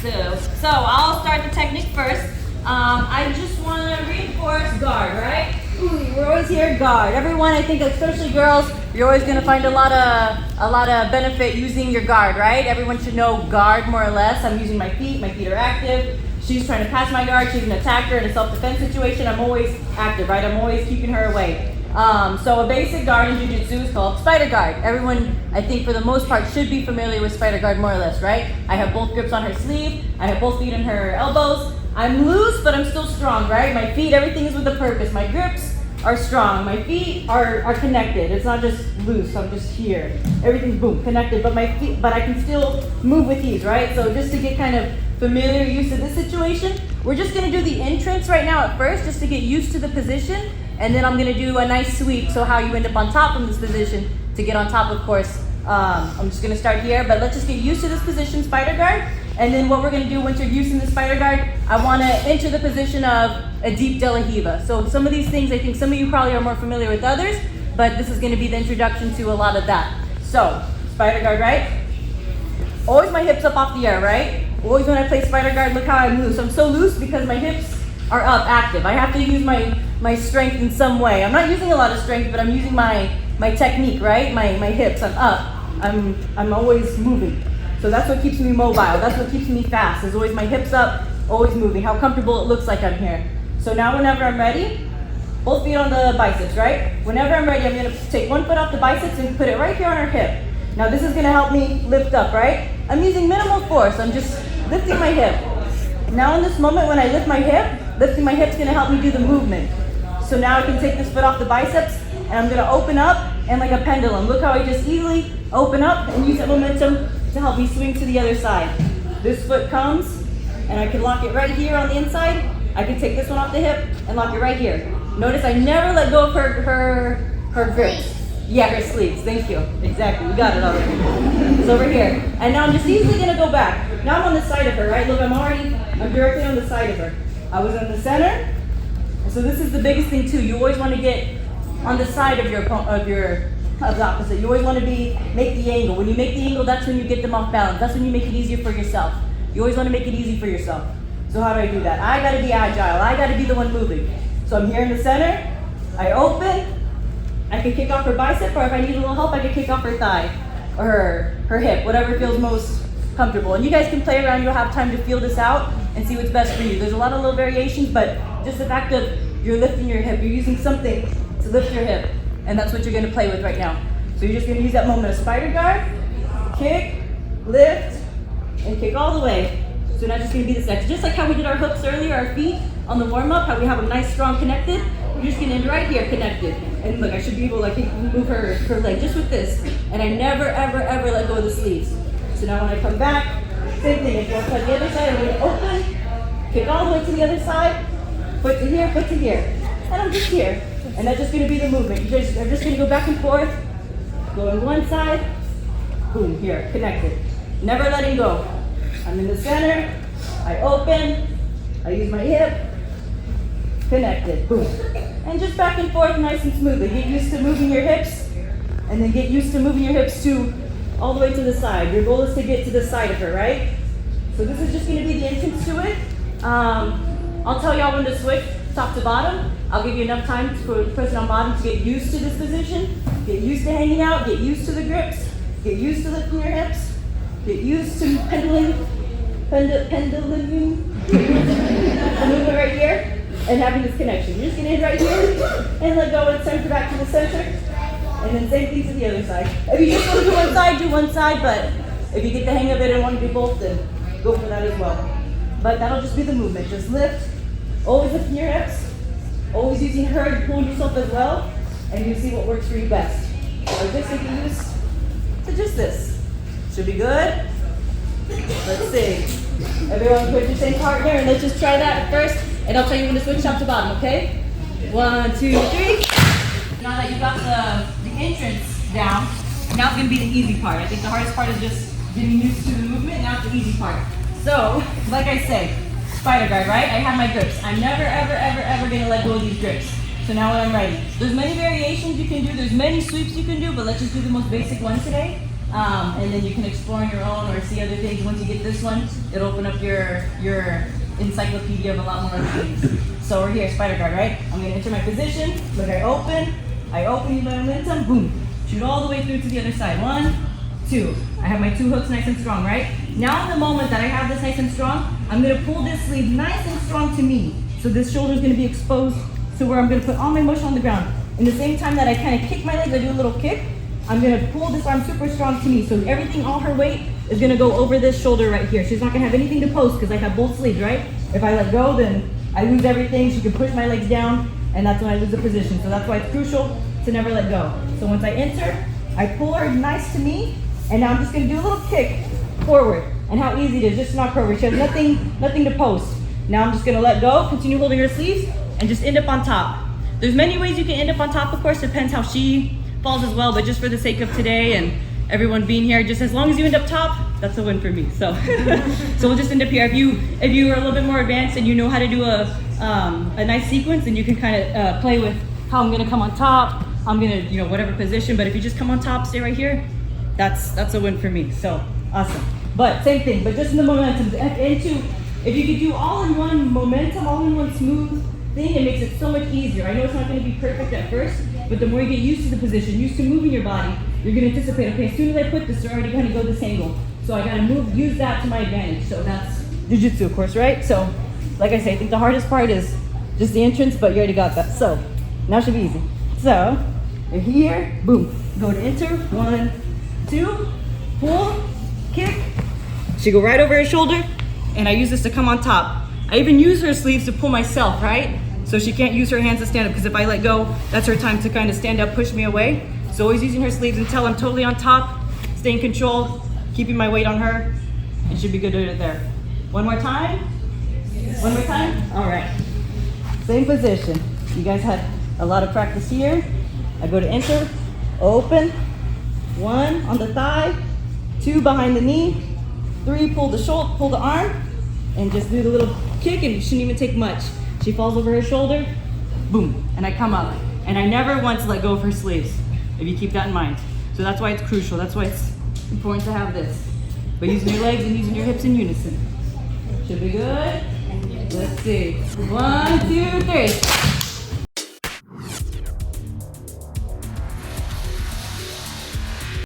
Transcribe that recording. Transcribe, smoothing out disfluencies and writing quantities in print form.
So I'll start the technique first. I just want to reinforce guard, right? Ooh, we're always here guard. Everyone, I think, especially girls, you're always going to find a lot of benefit using your guard, right? Everyone should know guard more or less. I'm using my feet are active. She's trying to pass my guard. She's an attacker in a self-defense situation. I'm always active, right? I'm always keeping her away. So a basic guard in Jiu-Jitsu is called spider guard. Everyone, I think, for the most part, should be familiar with spider guard more or less, right? I have both grips on her sleeve. I have both feet on her elbows. I'm loose, but I'm still strong, right? My feet, everything is with a purpose. My grips are strong. My feet are connected. It's not just loose. I'm just here. Everything's boom, connected, but my feet, but I can still move with ease, right? So just to get kind of familiar, used to this situation, we're just gonna do the entrance right now at first, just to get used to the position, and then I'm gonna do a nice sweep, so how you end up on top from this position to get on top, of course. I'm just gonna start here, but let's just get used to this position, spider guard. And then what we're gonna do once you're using the spider guard, I wanna enter the position of a deep De La Riva. So some of these things, I think some of you probably are more familiar with others, but this is gonna be the introduction to a lot of that. So, spider guard, right? Always my hips up off the air, right? Always when I play spider guard, look how I'm loose. I'm so loose because my hips are up, active. I have to use my strength in some way. I'm not using a lot of strength, but I'm using my technique, right? My hips, I'm up. I'm always moving. So that's what keeps me mobile. That's what keeps me fast. Is always my hips up, always moving. How comfortable it looks like I'm here. So now whenever I'm ready, both feet on the biceps, right? Whenever I'm ready, I'm gonna take one foot off the biceps and put it right here on her hip. Now this is gonna help me lift up, right? I'm using minimal force. I'm just lifting my hip. Now in this moment when I lift my hip, lifting my hip's gonna help me do the movement. So now I can take this foot off the biceps and I'm gonna open up and like a pendulum. Look how I just easily open up and use that momentum to help me swing to the other side. This foot comes and I can lock it right here on the inside. I can take this one off the hip and lock it right here. Notice I never let go of her grips. Yeah, her sleeves, thank you. Exactly, we got it already. It's over here. And now I'm just easily gonna go back. Now I'm on the side of her, right? Look, I'm directly on the side of her. I was in the center. So this is the biggest thing too. You always wanna get on the side of the opposite. You always want to make the angle. When you make the angle, that's when you get them off balance. That's when you make it easier for yourself. You always want to make it easy for yourself. So how do I do that? I got to be agile. I got to be the one moving. So I'm here in the center. I open. I can kick off her bicep, or if I need a little help, I can kick off her thigh or her hip, whatever feels most comfortable. And you guys can play around. You'll have time to feel this out and see what's best for you. There's a lot of little variations, but just the fact of you're lifting your hip, you're using something to lift your hip. And that's what you're gonna play with right now. So you're just gonna use that moment of spider guard, kick, lift, and kick all the way. So now just gonna be this next. Just like how we did our hooks earlier, our feet on the warm up, how we have them nice, strong, connected. We're just gonna end right here, connected. And look, I should be able to like move her leg just with this. And I never, ever, ever let go of the sleeves. So now when I come back, same thing. If you want to try the other side, I'm gonna open, kick all the way to the other side, foot to here, foot to here. And I'm just here. And that's just gonna be the movement. You guys are just gonna go back and forth, going one side, boom, here, connected. Never letting go. I'm in the center, I open, I use my hip, connected, boom. And just back and forth, nice and smoothly. Get used to moving your hips, and then get used to moving your hips to all the way to the side. Your goal is to get to the side of her, right? So this is just gonna be the entrance to it. I'll tell y'all when to switch top to bottom. I'll give you enough time for the person on bottom to get used to this position, get used to hanging out, get used to the grips, get used to lifting your hips, get used to pendulum the movement right here, and having this connection. You're just gonna hit right here and let go and center back to the center, and then same thing to the other side. If you just want to do one side, but if you get the hang of it and want to do both, then go for that as well. But that'll just be the movement. Just lift, always lifting your hips. Always using her to pull yourself as well, and you see what works for you best. So just get used to just this. Should be good. Let's see. Everyone put your same partner, and let's just try that first, and I'll tell you when to switch top to bottom, okay? 1, 2, 3. Now that you got the entrance down, now it's gonna be the easy part. I think the hardest part is just getting used to the movement. Now it's the easy part. So, like I say, spider guard, right? I have my grips. I'm never, ever, ever, ever gonna let go of these grips. So now when I'm ready, there's many variations you can do. There's many sweeps you can do, but let's just do the most basic one today. And then you can explore on your own or see other things. Once you get this one, it'll open up your encyclopedia of a lot more things. So we're here, spider guard, right? I'm gonna enter my position. Look, I open, use my momentum, boom. Shoot all the way through to the other side. 1, 2. I have my 2 hooks nice and strong, right? Now in the moment that I have this nice and strong, I'm gonna pull this sleeve nice and strong to me. So this shoulder is gonna be exposed to where I'm gonna put all my motion on the ground. In the same time that I kind of kick my legs, I do a little kick, I'm gonna pull this arm super strong to me. So everything, all her weight, is gonna go over this shoulder right here. She's not gonna have anything to post because I have both sleeves, right? If I let go, then I lose everything. She can push my legs down, and that's when I lose the position. So that's why it's crucial to never let go. So once I enter, I pull her nice to me, and now I'm just gonna do a little kick forward. And how easy it is, just knock her over. She has nothing to post. Now I'm just gonna let go, continue holding her sleeves, and just end up on top. There's many ways you can end up on top, of course, depends how she falls as well, but just for the sake of today and everyone being here, just as long as you end up top, that's a win for me. So, so we'll just end up here. If you are a little bit more advanced and you know how to do a nice sequence, then you can kind of play with how I'm gonna come on top. I'm gonna, whatever position. But if you just come on top, stay right here, that's a win for me. So awesome. But same thing, but just in the momentum. If you could do all in one momentum, all in one smooth thing, it makes it so much easier. I know it's not gonna be perfect at first, but the more you get used to the position, used to moving your body, you're gonna anticipate, okay, as soon as I put this, they're already gonna go this angle. So I gotta use that to my advantage. So that's jiu-jitsu, of course, right? So, like I say, I think the hardest part is just the entrance, but you already got that. So, now it should be easy. So, you're here, boom. Go to enter, 1, 2, pull, kick. She go right over her shoulder, and I use this to come on top. I even use her sleeves to pull myself, right? So she can't use her hands to stand up, because if I let go, that's her time to kind of stand up, push me away. So always using her sleeves until I'm totally on top, stay in control, keeping my weight on her, and should be good to it there. One more time. One more time. All right. Same position. You guys had a lot of practice here. I go to enter, open, 1 on the thigh, 2 behind the knee, 3 pull the shoulder, pull the arm, and just do the little kick, and it shouldn't even take much. She falls over her shoulder, boom, and I come up. And I never once let go of her sleeves, if you keep that in mind. So that's why it's crucial. That's why it's important to have this. But using your legs and using your hips in unison. Should be good. Let's see. 1, 2, 3.